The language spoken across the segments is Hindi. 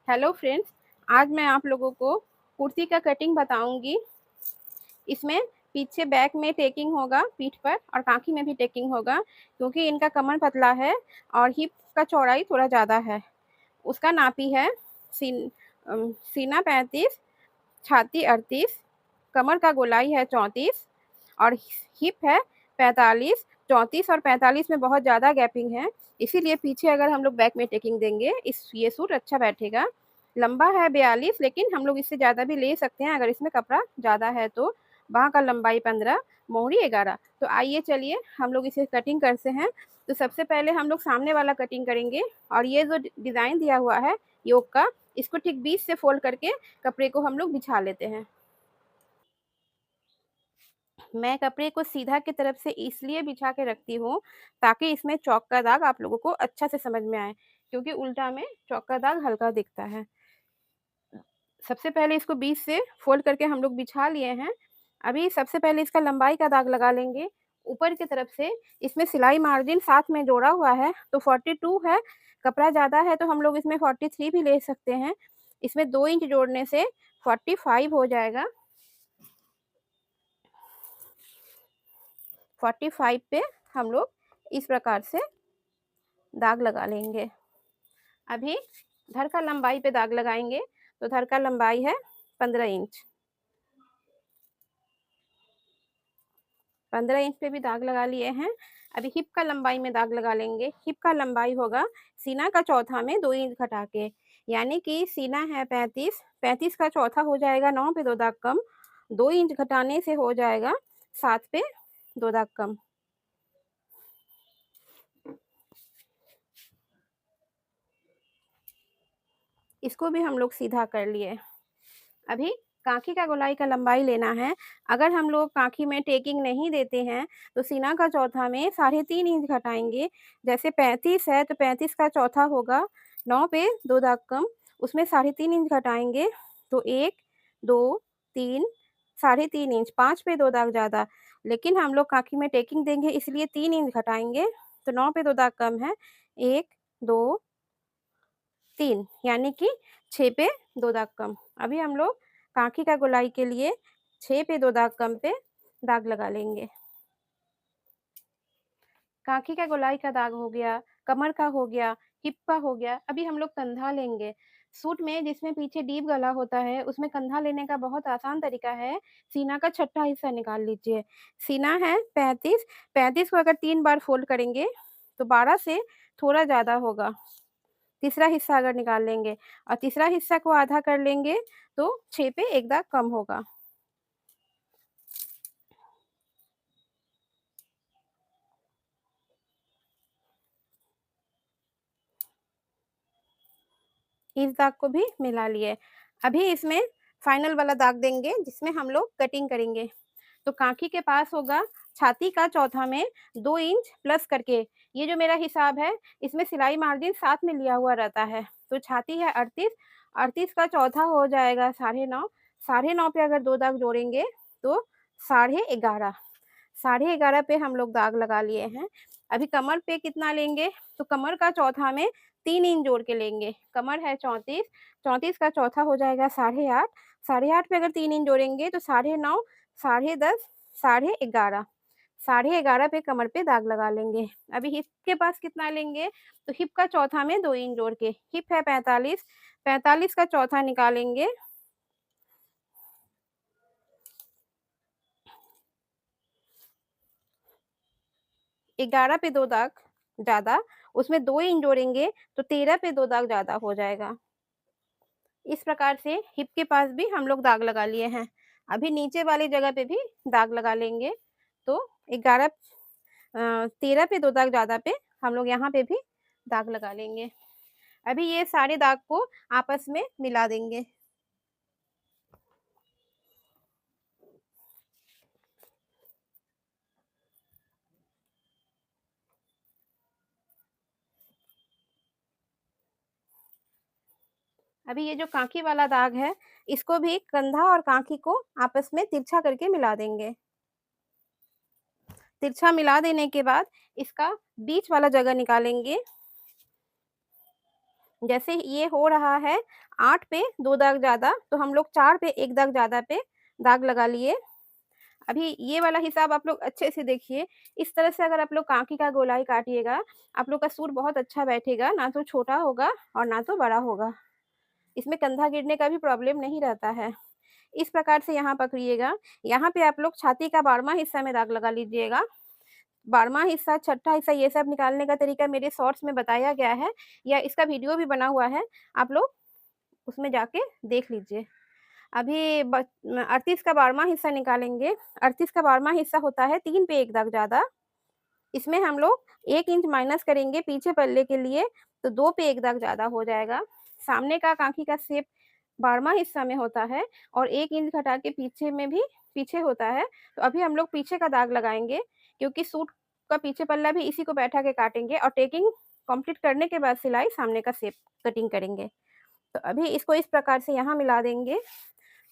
हेलो फ्रेंड्स, आज मैं आप लोगों को कुर्ती का कटिंग बताऊंगी। इसमें पीछे बैक में टेकिंग होगा पीठ पर और कांखी में भी टेकिंग होगा, क्योंकि इनका कमर पतला है और हिप का चौड़ाई थोड़ा ज़्यादा है। उसका नापी है सीना 35, छाती 38, कमर का गोलाई है 34 और हिप है 45। 34 और 45 में बहुत ज़्यादा गैपिंग है, इसीलिए पीछे अगर हम लोग बैक में टेकिंग देंगे ये सूट अच्छा बैठेगा। लंबा है 42, लेकिन हम लोग इससे ज़्यादा भी ले सकते हैं अगर इसमें कपड़ा ज़्यादा है तो। बाह का लंबाई 15, मोहरी 11। तो आइए चलिए हम लोग इसे कटिंग करते हैं। तो सबसे पहले हम लोग सामने वाला कटिंग करेंगे, और ये जो डिज़ाइन दिया हुआ है योक का, इसको ठीक 20 से फोल्ड करके कपड़े को हम लोग बिछा लेते हैं। मैं कपड़े को सीधा की तरफ से इसलिए बिछा के रखती हूँ ताकि इसमें चौक का दाग आप लोगों को अच्छा से समझ में आए, क्योंकि उल्टा में चौक का दाग हल्का दिखता है। सबसे पहले इसको 20 से फोल्ड करके हम लोग बिछा लिए हैं। अभी सबसे पहले इसका लंबाई का दाग लगा लेंगे। ऊपर की तरफ से इसमें सिलाई मार्जिन साथ में जोड़ा हुआ है तो 42 है। कपड़ा ज़्यादा है तो हम लोग इसमें 43 भी ले सकते हैं। इसमें 2 इंच जोड़ने से 45 हो जाएगा। 45 पे हम लोग इस प्रकार से दाग लगा लेंगे। अभी धड़ का लंबाई पे दाग लगाएंगे, तो धड़ का लंबाई है 15 इंच। 15 इंच पे भी दाग लगा लिए हैं। अभी हिप का लंबाई में दाग लगा लेंगे। हिप का लंबाई होगा सीना का चौथा में 2 इंच घटा के, यानी कि सीना है 35, 35 का चौथा हो जाएगा 9 पे 2 दाग कम, 2 इंच घटाने से हो जाएगा 7 पे 2 दाग कम। इसको भी हम लोग सीधा कर लिए। अभी कांखी का गोलाई का लंबाई लेना है। अगर हम लोग कांखी में टेकिंग नहीं देते हैं तो सीना का चौथा में 3.5 इंच घटाएंगे। जैसे 35 है तो 35 का चौथा होगा 9 पे 2 दाग कम, उसमें 3.5 इंच घटाएंगे तो 1, 2, 3, 3.5 इंच, 5 पे 2 दाग ज़्यादा। लेकिन हम लोग कांखी में टेकिंग देंगे इसलिए 3 इंच घटाएंगे, तो 9 पे 2 दाग कम है, 1, 2, 3, यानी कि 6 पे 2 दाग कम। अभी हम लोग कांखी का गोलाई के लिए 6 पे 2 दाग कम पे दाग लगा लेंगे। कांखी का गोलाई का दाग हो गया, कमर का हो गया, हिप का हो गया। अभी हम लोग कंधा लेंगे। सूट में जिसमें पीछे डीप गला होता है उसमें कंधा लेने का बहुत आसान तरीका है। सीना का छठा हिस्सा निकाल लीजिए। सीना है 35, 35 को अगर 3 बार फोल्ड करेंगे तो 12 से थोड़ा ज़्यादा होगा। तीसरा हिस्सा अगर निकाल लेंगे और तीसरा हिस्सा को आधा कर लेंगे तो 6 पे 1 दाग कम होगा। इस दाग को भी मिला लिए। अभी इसमें फाइनल वाला दाग देंगे जिसमें हम लोग कटिंग करेंगे। तो कांखी के पास होगा छाती का चौथा में 2 इंच प्लस करके। ये जो मेरा हिसाब है इसमें सिलाई मार्जिन साथ में लिया हुआ रहता है। तो छाती है 38, 38 का चौथा हो जाएगा 9.5, 9.5 पे अगर 2 दाग जोड़ेंगे तो 11.5, 11.5 पे हम लोग दाग लगा लिए हैं। अभी कमर पे कितना लेंगे, तो कमर का चौथा में 3 इंच जोड़ के लेंगे। कमर है 34, 34 का चौथा हो जाएगा 8.5, 8.5 पे अगर 3 इंच जोड़ेंगे तो 9.5, 10.5, 11.5, 11.5 पे कमर पे दाग लगा लेंगे। अभी हिप के पास कितना लेंगे, तो हिप का चौथा में 2 इंच जोड़ के, हिप है 45, 45 का चौथा निकालेंगे। 11 पे 2 दाग ज़्यादा, उसमें 2 इंच जोड़ेंगे तो 13 पे 2 दाग ज़्यादा हो जाएगा। इस प्रकार से हिप के पास भी हम लोग दाग लगा लिए हैं। अभी नीचे वाली जगह पे भी दाग लगा लेंगे। तो 13 पे 2 दाग ज़्यादा पे हम लोग यहाँ पे भी दाग लगा लेंगे। अभी ये सारे दाग को आपस में मिला देंगे। अभी ये जो कांखी वाला दाग है इसको भी कंधा और कांखी को आपस में तिरछा करके मिला देंगे। तिरछा मिला देने के बाद इसका बीच वाला जगह निकालेंगे। जैसे ये हो रहा है 8 पे 2 दाग ज़्यादा, तो हम लोग 4 पे 1 दाग ज़्यादा पे दाग लगा लिए। अभी ये वाला हिसाब आप लोग अच्छे से देखिए। इस तरह से अगर आप लोग काँखी का गोलाई काटिएगा, आप लोग का सूट बहुत अच्छा बैठेगा, ना तो छोटा होगा और ना तो बड़ा होगा। इसमें कंधा गिरने का भी प्रॉब्लम नहीं रहता है। इस प्रकार से यहाँ पकड़िएगा। यहाँ पे आप लोग छाती का 12वाँ हिस्सा में दाग लगा लीजिएगा। 12वाँ हिस्सा, छठा हिस्सा ये सब निकालने का तरीका मेरे शॉर्ट्स में बताया गया है या इसका वीडियो भी बना हुआ है, आप लोग उसमें जाके देख लीजिए। अभी 38 का 12वाँ हिस्सा निकालेंगे। 38 का 12वाँ हिस्सा होता है 3 पे 1 दाग ज़्यादा। इसमें हम लोग 1 इंच माइनस करेंगे पीछे पल्ले के लिए, तो 2 पे 1 दाग ज़्यादा हो जाएगा। सामने का काँखी का शेप 12वाँ हिस्सा में होता है और 1 इंच घटा के पीछे में भी पीछे होता है। तो अभी हम लोग पीछे का दाग लगाएँगे, क्योंकि सूट का पीछे पल्ला भी इसी को बैठा के काटेंगे और टेकिंग कंप्लीट करने के बाद सिलाई सामने का शेप कटिंग करेंगे। तो अभी इसको इस प्रकार से यहाँ मिला देंगे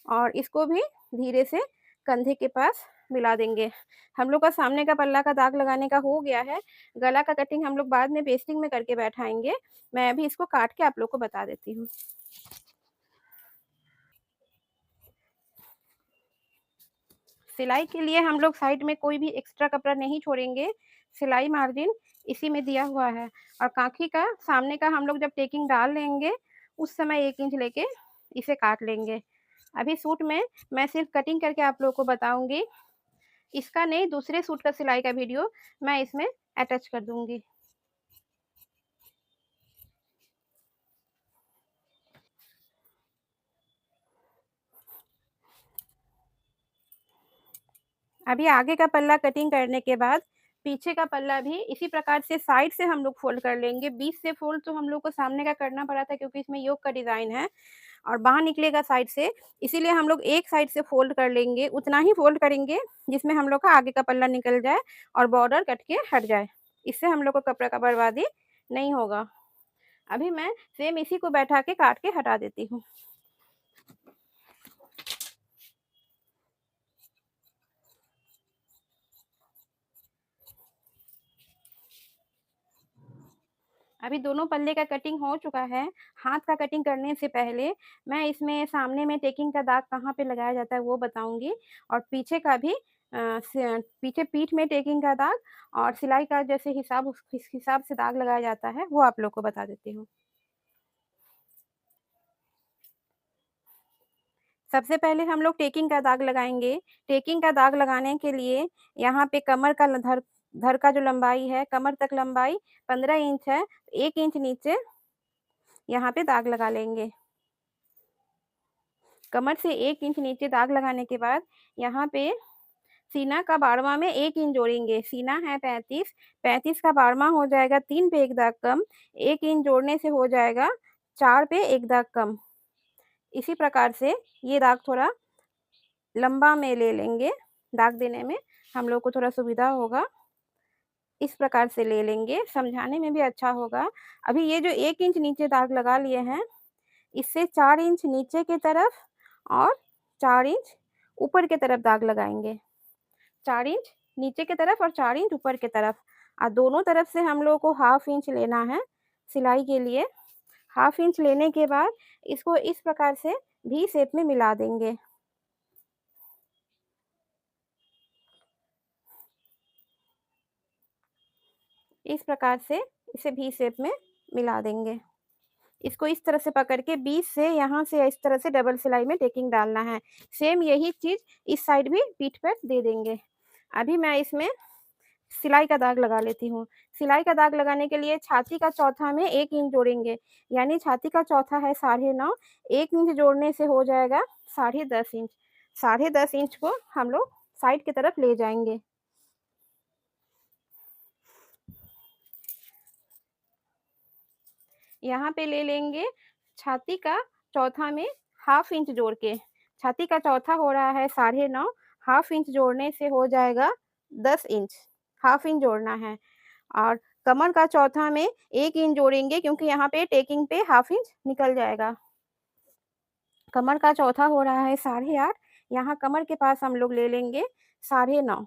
और इसको भी धीरे से कंधे के पास मिला देंगे। हम लोग का सामने का पल्ला का दाग लगाने का हो गया है। गला का कटिंग हम लोग बाद में पेस्टिंग में करके बैठाएँगे। मैं अभी इसको काट के आप लोग को बता देती हूँ। सिलाई के लिए हम लोग साइड में कोई भी एक्स्ट्रा कपड़ा नहीं छोड़ेंगे। सिलाई मार्जिन इसी में दिया हुआ है और काँखी का सामने का हम लोग जब टेकिंग डाल लेंगे, उस समय 1 इंच लेके इसे काट लेंगे। अभी सूट में मैं सिर्फ़ कटिंग करके आप लोगों को बताऊँगी। इसका नहीं, दूसरे सूट का सिलाई का वीडियो मैं इसमें अटैच कर दूँगी। अभी आगे का पल्ला कटिंग करने के बाद पीछे का पल्ला भी इसी प्रकार से साइड से हम लोग फ़ोल्ड कर लेंगे। बीच से फ़ोल्ड तो हम लोग को सामने का करना पड़ा था, क्योंकि इसमें योक का डिज़ाइन है और बाहर निकलेगा साइड से, इसीलिए हम लोग एक साइड से फ़ोल्ड कर लेंगे। उतना ही फ़ोल्ड करेंगे जिसमें हम लोग का आगे का पल्ला निकल जाए और बॉर्डर कट के हट जाए। इससे हम लोग को कपड़े का बर्बादी नहीं होगा। अभी मैं सेम इसी को बैठा के काट के हटा देती हूँ। अभी दोनों पल्ले का कटिंग हो चुका है। हाथ का कटिंग करने से पहले मैं इसमें सामने में टेकिंग का दाग कहाँ पे लगाया जाता है वो बताऊँगी और पीछे का भी पीछे पीठ में टेकिंग का दाग और सिलाई का जैसे हिसाब उस हिसाब से दाग लगाया जाता है, वो आप लोग को बता देती हूँ। सबसे पहले हम लोग टेकिंग का दाग लगाएँगे। टेकिंग का दाग लगाने के लिए यहाँ पे कमर का ल धर धर का जो लंबाई है, कमर तक लंबाई 15 इंच है। 1 इंच नीचे यहाँ पे दाग लगा लेंगे। कमर से 1 इंच नीचे दाग लगाने के बाद यहाँ पे सीना का 12वां में 1 इंच जोड़ेंगे। सीना है 35, 35 का 12वां हो जाएगा 3 पे 1 दाग कम, 1 इंच जोड़ने से हो जाएगा 4 पे 1 दाग कम। इसी प्रकार से ये दाग थोड़ा लंबा में ले लेंगे, दाग देने में हम लोग को थोड़ा सुविधा होगा। इस प्रकार से ले लेंगे, समझाने में भी अच्छा होगा। अभी ये जो 1 इंच नीचे दाग लगा लिए हैं, इससे 4 इंच नीचे की तरफ और 4 इंच ऊपर की तरफ दाग लगाएँगे। 4 इंच नीचे की तरफ और 4 इंच ऊपर की तरफ और दोनों तरफ से हम लोगों को हाफ इंच लेना है सिलाई के लिए। हाफ इंच लेने के बाद इसको इस प्रकार से वी शेप में मिला देंगे। इस प्रकार से इसे वी शेप में मिला देंगे। इसको इस तरह से पकड़ के बीच से यहाँ से इस तरह से डबल सिलाई में टेकिंग डालना है। सेम यही चीज़ इस साइड भी पीठ पर दे देंगे। अभी मैं इसमें सिलाई का दाग लगा लेती हूँ। सिलाई का दाग लगाने के लिए छाती का चौथा में 1 इंच जोड़ेंगे, यानी छाती का चौथा है 9.5, 1 इंच जोड़ने से हो जाएगा 10.5 इंच। 10.5 इंच को हम लोग साइड की तरफ ले जाएँगे। यहाँ पे ले लेंगे छाती का चौथा में हाफ इंच जोड़ के। छाती का चौथा हो रहा है 9.5, हाफ इंच जोड़ने से हो जाएगा 10 इंच। हाफ इंच जोड़ना है और कमर का चौथा में 1 इंच जोड़ेंगे, क्योंकि यहाँ पे टेकिंग पे हाफ इंच निकल जाएगा। कमर का चौथा हो रहा है 8.5, यहाँ कमर के पास हम लोग ले लेंगे 9.5।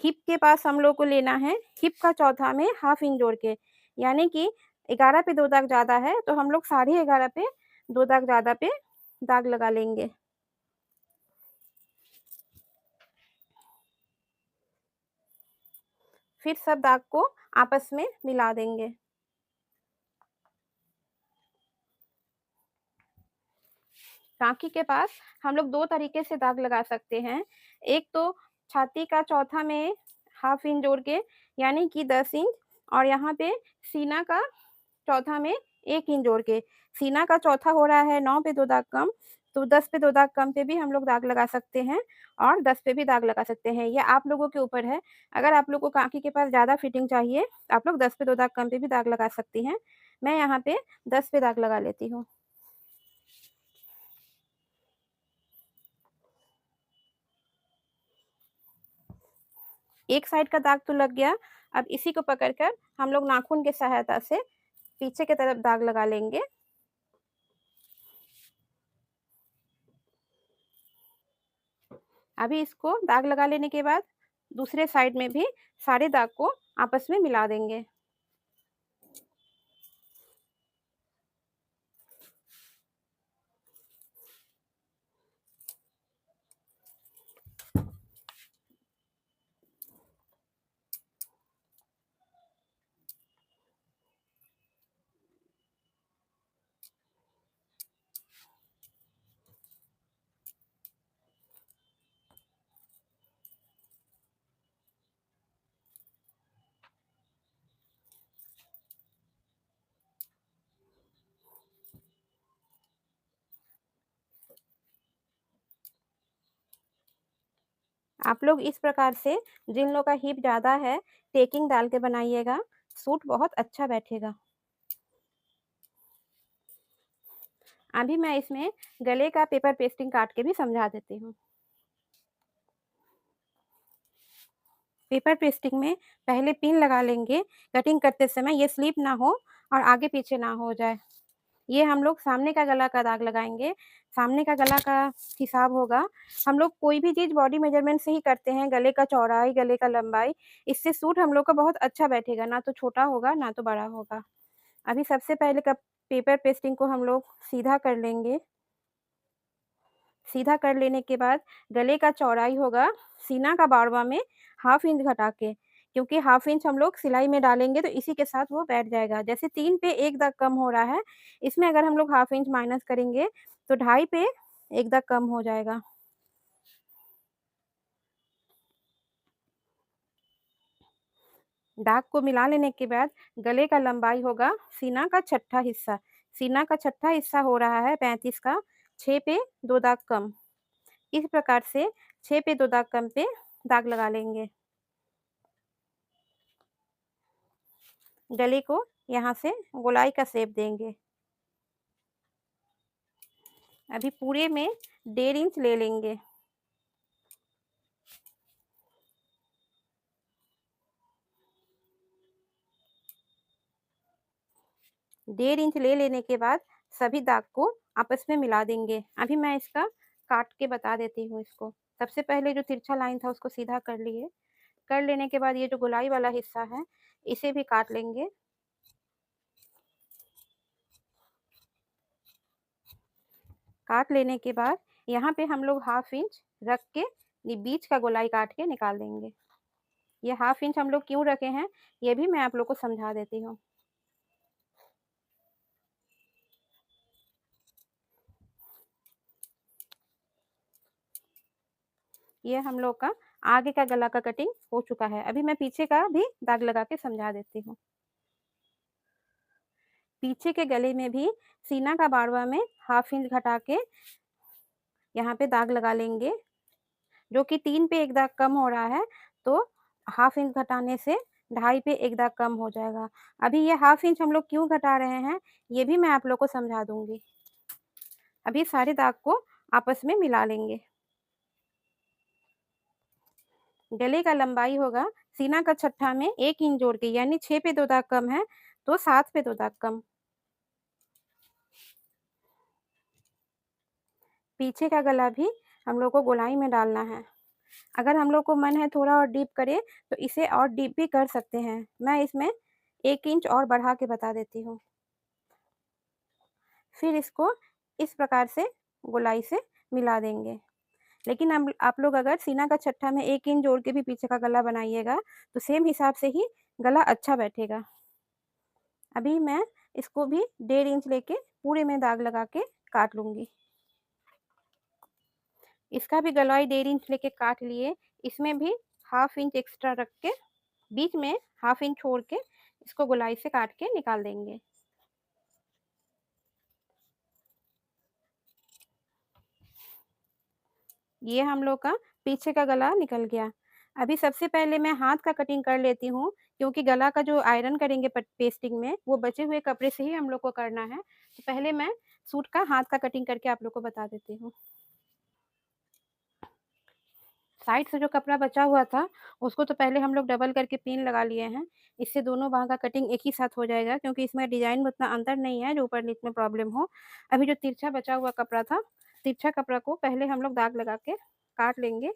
हिप के पास हम लोग को लेना है हिप का चौथा में हाफ इंच जोड़ के, यानी कि 11 पे 2 दाग ज़्यादा है तो हम लोग 11.5 पे 2 दाग ज़्यादा पे दाग लगा लेंगे। फिर सब दाग को आपस में मिला देंगे। टाँकी के पास हम लोग 2 तरीके से दाग लगा सकते हैं। एक तो छाती का चौथा में हाफ इंच जोड़ के यानी कि 10 इंच, और यहाँ पे सीना का चौथा में 1 इंच जोड़ के। सीना का चौथा हो रहा है 9 पे 2 दाग कम, तो 10 पे 2 दाग कम पे भी हम लोग दाग लगा सकते हैं और 10 पे भी दाग लगा सकते हैं। ये आप लोगों के ऊपर है। अगर आप लोग को टाँकी के पास ज़्यादा फिटिंग चाहिए, तो आप लोग 10 पे 2 दाग कम पे भी दाग लगा सकती हैं। मैं यहाँ पे 10 पे दाग लगा लेती हूँ। एक साइड का दाग तो लग गया। अब इसी को पकड़कर हम लोग नाखून की सहायता से पीछे की तरफ दाग लगा लेंगे। अभी इसको दाग लगा लेने के बाद दूसरे साइड में भी सारे दाग को आपस में मिला देंगे। आप लोग इस प्रकार से जिन लोग का हिप ज़्यादा है, टेकिंग डाल के बनाइएगा, सूट बहुत अच्छा बैठेगा। अभी मैं इसमें गले का पेपर पेस्टिंग काट के भी समझा देती हूँ। पेपर पेस्टिंग में पहले पिन लगा लेंगे, कटिंग करते समय ये स्लिप ना हो और आगे पीछे ना हो जाए। ये हम लोग सामने का गला का दाग लगाएँगे। सामने का गला का हिसाब होगा, हम लोग कोई भी चीज़ बॉडी मेजरमेंट से ही करते हैं, गले का चौड़ाई, गले का लंबाई। इससे सूट हम लोग का बहुत अच्छा बैठेगा, ना तो छोटा होगा, ना तो बड़ा होगा। अभी सबसे पहले कप पेपर पेस्टिंग को हम लोग सीधा कर लेंगे। सीधा कर लेने के बाद गले का चौड़ाई होगा सीना का बारवा में हाफ इंच घटा के, क्योंकि हाफ इंच हम लोग सिलाई में डालेंगे तो इसी के साथ वो बैठ जाएगा। जैसे 3 पे 1 दाग कम हो रहा है, इसमें अगर हम लोग हाफ इंच माइनस करेंगे तो 2.5 पे 1 दाग कम हो जाएगा। दाग को मिला लेने के बाद गले का लंबाई होगा सीना का छठा हिस्सा। सीना का छठा हिस्सा हो रहा है 35 का, 6 पे 2 दाग कम। इस प्रकार से 6 पे 2 दाग कम पे दाग लगा लेंगे। गले को यहाँ से गोलाई का शेप देंगे। अभी पूरे में 1.5 इंच ले लेंगे। 1.5 इंच ले लेने के बाद सभी दाग को आपस में मिला देंगे। अभी मैं इसका काट के बता देती हूँ इसको। सबसे पहले जो तिरछा लाइन था उसको सीधा कर लिए। कर लेने के बाद ये जो गोलाई वाला हिस्सा है इसे भी काट लेंगे। काट लेने के बाद यहाँ पे हम लोग हाफ इंच रख के बीच का गोलाई काट के निकाल देंगे। ये हाफ इंच हम लोग क्यों रखे हैं ये भी मैं आप लोग को समझा देती हूँ। ये हम लोग का आगे का गला का कटिंग हो चुका है। अभी मैं पीछे का भी दाग लगा के समझा देती हूँ। पीछे के गले में भी सीना का बारवा में हाफ इंच घटा के यहाँ पे दाग लगा लेंगे। जो कि 3 पे 1 दाग कम हो रहा है तो हाफ इंच घटाने से 2.5 पे 1 दाग कम हो जाएगा। अभी ये हाफ इंच हम लोग क्यों घटा रहे हैं ये भी मैं आप लोग को समझा दूंगी। अभी सारे दाग को आपस में मिला लेंगे। गले का लंबाई होगा सीना का छठा में 1 इंच जोड़ के, यानी 6 पे 2 दाग कम है तो 7 पे 2 दाग कम। पीछे का गला भी हम लोग को गोलाई में डालना है। अगर हम लोग को मन है थोड़ा और डीप करे तो इसे और डीप भी कर सकते हैं। मैं इसमें 1 इंच और बढ़ा के बता देती हूँ। फिर इसको इस प्रकार से गोलाई से मिला देंगे। लेकिन हम आप लोग अगर सीना का छट्टा में 1 इंच जोड़ के भी पीछे का गला बनाइएगा, तो सेम हिसाब से ही गला अच्छा बैठेगा। अभी मैं इसको भी 1.5 इंच लेके पूरे में दाग लगा के काट लूँगी। इसका भी गलाई 1.5 इंच लेके काट लिए। इसमें भी ½ इंच एक्स्ट्रा रख के बीच में ½ इंच छोड़ के इसको गोलाई से काट के निकाल देंगे। ये हम लोग का पीछे का गला निकल गया। अभी सबसे पहले मैं हाथ का कटिंग कर लेती हूँ, क्योंकि गला का जो आयरन करेंगे पेस्टिंग में, वो बचे हुए कपड़े से ही हम लोग को करना है। तो पहले मैं सूट का हाथ का कटिंग करके आप लोग को बता देती हूँ। साइड से जो कपड़ा बचा हुआ था, उसको तो पहले हम लोग डबल करके पिन लगा लिए हैं। इससे दोनों बाँह का कटिंग एक ही साथ हो जाएगा, क्योंकि इसमें डिज़ाइन में उतना अंतर नहीं है जो ऊपर-नीचे में प्रॉब्लम हो। अभी जो तिरछा बचा हुआ कपड़ा था, तिरछा कपड़ा को पहले हम लोग दाग लगा के काट लेंगे।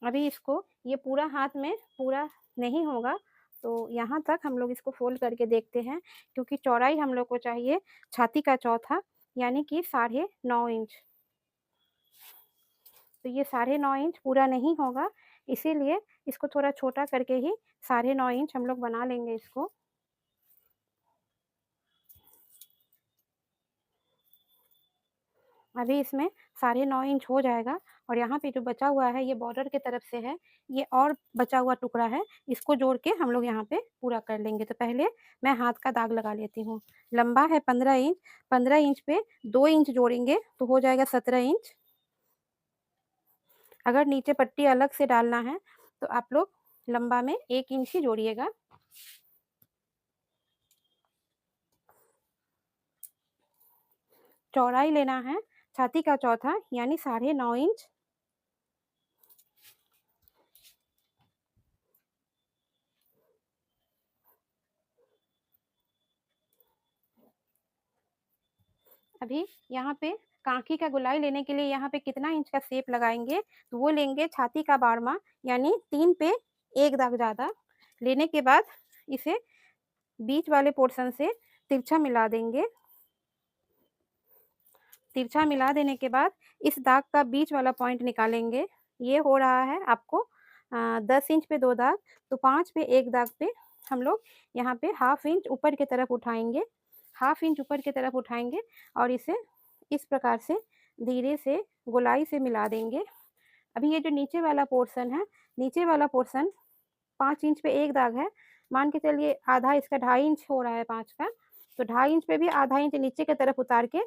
अभी इसको ये पूरा हाथ में पूरा नहीं होगा, तो यहाँ तक हम लोग इसको फ़ोल्ड करके देखते हैं, क्योंकि चौड़ाई हम लोग को चाहिए छाती का चौथा, यानी कि 9.5 इंच। तो ये 9.5 इंच पूरा नहीं होगा, इसीलिए इसको थोड़ा छोटा करके ही 9.5 इंच हम लोग बना लेंगे इसको। अभी इसमें 9.5 इंच हो जाएगा, और यहाँ पे जो बचा हुआ है ये बॉर्डर की तरफ से है, ये और बचा हुआ टुकड़ा है, इसको जोड़ के हम लोग यहाँ पे पूरा कर लेंगे। तो पहले मैं हाथ का दाग लगा लेती हूँ। लंबा है 15 इंच, 15 इंच पे 2 इंच जोड़ेंगे तो हो जाएगा 17 इंच। अगर नीचे पट्टी अलग से डालना है, तो आप लोग लंबा में 1 इंच ही जोड़िएगा। चौड़ाई लेना है छाती का चौथा, यानी 9.5 इंच। अभी यहाँ पे काँखी का गोलाई लेने के लिए यहाँ पे कितना इंच का शेप लगाएँगे, तो वो लेंगे छाती का 12वाँ, यानी 3 पे 1 दाग ज़्यादा। लेने के बाद इसे बीच वाले पोर्शन से तिरछा मिला देंगे। तिरछा मिला देने के बाद इस दाग का बीच वाला पॉइंट निकालेंगे। ये हो रहा है आपको 10 इंच पे 2 दाग, तो 5 पे 1 दाग पे हम लोग यहाँ पे ½ इंच ऊपर की तरफ उठाएँगे। ½ इंच ऊपर की तरफ उठाएँगे और इसे इस प्रकार से धीरे से गोलाई से मिला देंगे। अभी ये जो नीचे वाला पोर्शन है, नीचे वाला पोर्शन 5 इंच पे 1 दाग है। मान के चलिए आधा इसका 2.5 इंच हो रहा है 5 का, तो 2.5 इंच पे भी आधा इंच नीचे की तरफ उतार के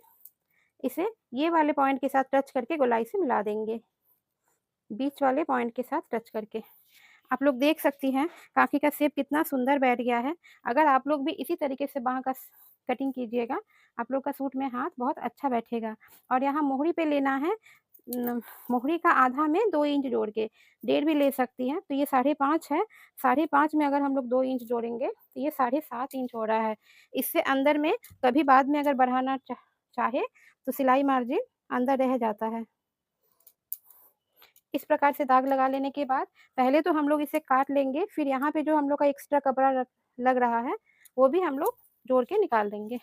इसे ये वाले पॉइंट के साथ टच करके गोलाई से मिला देंगे, बीच वाले पॉइंट के साथ टच करके। आप लोग देख सकती हैं काँखी का शेप कितना सुंदर बैठ गया है। अगर आप लोग भी इसी तरीके से बाँह का कटिंग कीजिएगा, आप लोग का सूट में हाथ बहुत अच्छा बैठेगा। और यहाँ मोहरी पे लेना है मोहरी का आधा में 2 इंच जोड़ के, 1.5 भी ले सकती हैं, तो ये 5.5 है। 5.5 में अगर हम लोग 2 इंच जोड़ेंगे, तो ये 7.5 इंच हो रहा है। इससे अंदर में कभी बाद में अगर बढ़ाना चाहे, तो सिलाई मार्जिन अंदर रह जाता है। इस प्रकार से दाग लगा लेने के बाद पहले तो हम लोग इसे काट लेंगे, फिर यहाँ पे जो हम लोग का एक्स्ट्रा कपड़ा लग रहा है, वो भी हम लोग जोड़ के निकाल देंगे।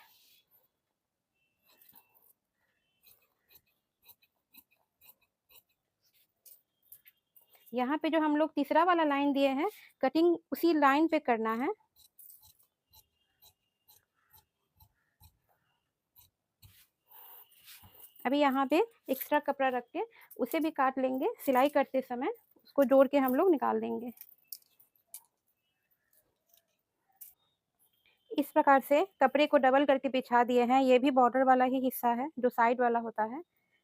यहाँ पे जो हम लोग तीसरा वाला लाइन दिए हैं, कटिंग उसी लाइन पे करना है। अभी यहाँ पे एक्स्ट्रा कपड़ा रख के उसे भी काट लेंगे। सिलाई करते समय उसको जोड़ के हम लोग निकाल देंगे। इस प्रकार से कपड़े को डबल करके बिछा दिए हैं। ये भी बॉर्डर वाला ही हिस्सा है जो साइड वाला होता है।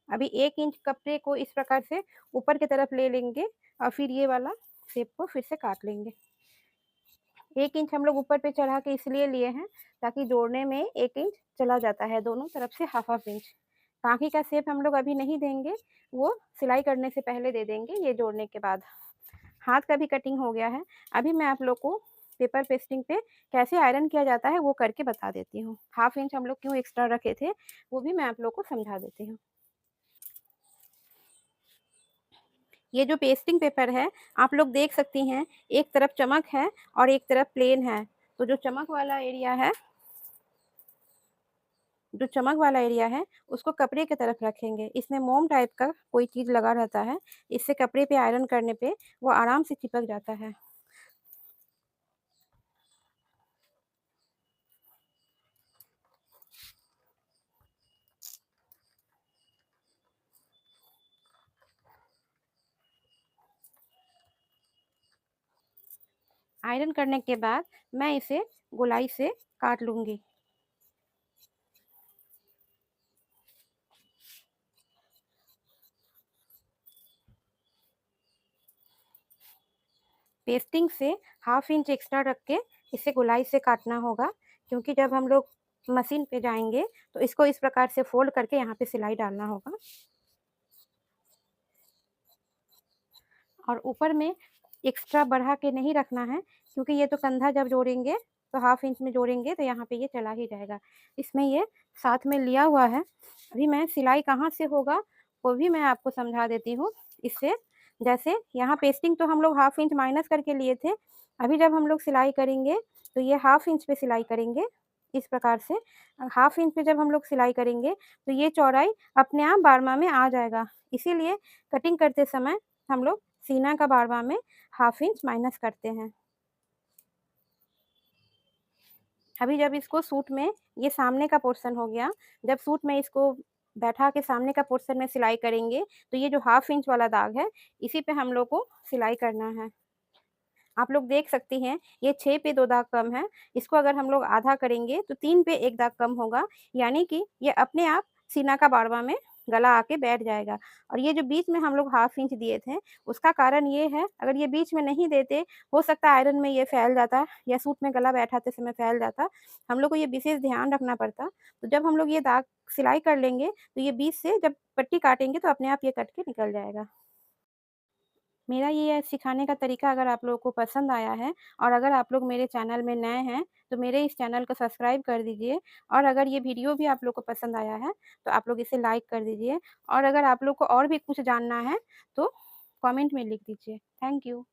अभी 1 इंच कपड़े को इस प्रकार से ऊपर की तरफ ले लेंगे और फिर ये वाला शेप को फिर से काट लेंगे। 1 इंच हम लोग ऊपर पे चढ़ा के इसलिए लिए हैं ताकि जोड़ने में 1 इंच चला जाता है, दोनों तरफ से ½ इंच। काँखी का शेप हम लोग अभी नहीं देंगे, वो सिलाई करने से पहले दे देंगे, ये जोड़ने के बाद। हाथ का भी कटिंग हो गया है। अभी मैं आप लोग को पेपर पेस्टिंग पे कैसे आयरन किया जाता है वो करके बता देती हूँ। ½ इंच हम लोग क्यों एक्स्ट्रा रखे थे, वो भी मैं आप लोग को समझा देती हूँ। ये जो पेस्टिंग पेपर है, आप लोग देख सकती हैं, एक तरफ चमक है और एक तरफ प्लेन है। तो जो चमक वाला एरिया है, उसको कपड़े की तरफ रखेंगे। इसमें मोम टाइप का कोई चीज़ लगा रहता है, इससे कपड़े पे आयरन करने पे वो आराम से चिपक जाता है। आयरन करने के बाद मैं इसे गोलाई से काट लूँगी। पेस्टिंग से हाफ इंच एक्स्ट्रा रख के इसे गोलाई से काटना होगा, क्योंकि जब हम लोग मशीन पे जाएँगे तो इसको इस प्रकार से फ़ोल्ड करके यहाँ पे सिलाई डालना होगा। और ऊपर में एक्स्ट्रा बढ़ा के नहीं रखना है, क्योंकि ये तो कंधा जब जोड़ेंगे तो हाफ इंच में जोड़ेंगे तो यहाँ पे ये चला ही जाएगा। इसमें ये साथ में लिया हुआ है। अभी मैं सिलाई कहाँ से होगा वो भी मैं आपको समझा देती हूँ। इससे जैसे यहाँ पेस्टिंग तो हम लोग हाफ इंच माइनस करके लिए थे। अभी जब हम लोग सिलाई करेंगे तो ये हाफ इंच पे सिलाई करेंगे, इस प्रकार से। हाफ इंच पे जब हम लोग सिलाई करेंगे तो ये चौड़ाई अपने आप बारमा में आ जाएगा। इसीलिए कटिंग करते समय हम लोग सीना का बारवा में हाफ इंच माइनस करते हैं। अभी जब इसको सूट में ये सामने का पोर्शन हो गया, जब सूट में इसको बैठा के सामने का पोर्शन में सिलाई करेंगे, तो ये जो हाफ इंच वाला दाग है, इसी पे हम लोग को सिलाई करना है। आप लोग देख सकती हैं, ये 6 पे 2 दाग कम है। इसको अगर हम लोग आधा करेंगे तो 3 पे 1 दाग कम होगा, यानी कि ये अपने आप सीना का बारवा में गला आके बैठ जाएगा। और ये जो बीच में हम लोग हाफ इंच दिए थे, उसका कारण ये है, अगर ये बीच में नहीं देते, हो सकता है आयरन में ये फैल जाता या सूट में गला बैठाते समय फैल जाता। हम लोग को ये विशेष ध्यान रखना पड़ता। तो जब हम लोग ये दाग सिलाई कर लेंगे, तो ये बीच से जब पट्टी काटेंगे तो अपने आप ये कट के निकल जाएगा। मेरा ये सिखाने का तरीका अगर आप लोगों को पसंद आया है और अगर आप लोग मेरे चैनल में नए हैं, तो मेरे इस चैनल को सब्सक्राइब कर दीजिए। और अगर ये वीडियो भी आप लोग को पसंद आया है, तो आप लोग इसे लाइक कर दीजिए। और अगर आप लोग को और भी कुछ जानना है, तो कमेंट में लिख दीजिए। Thank you.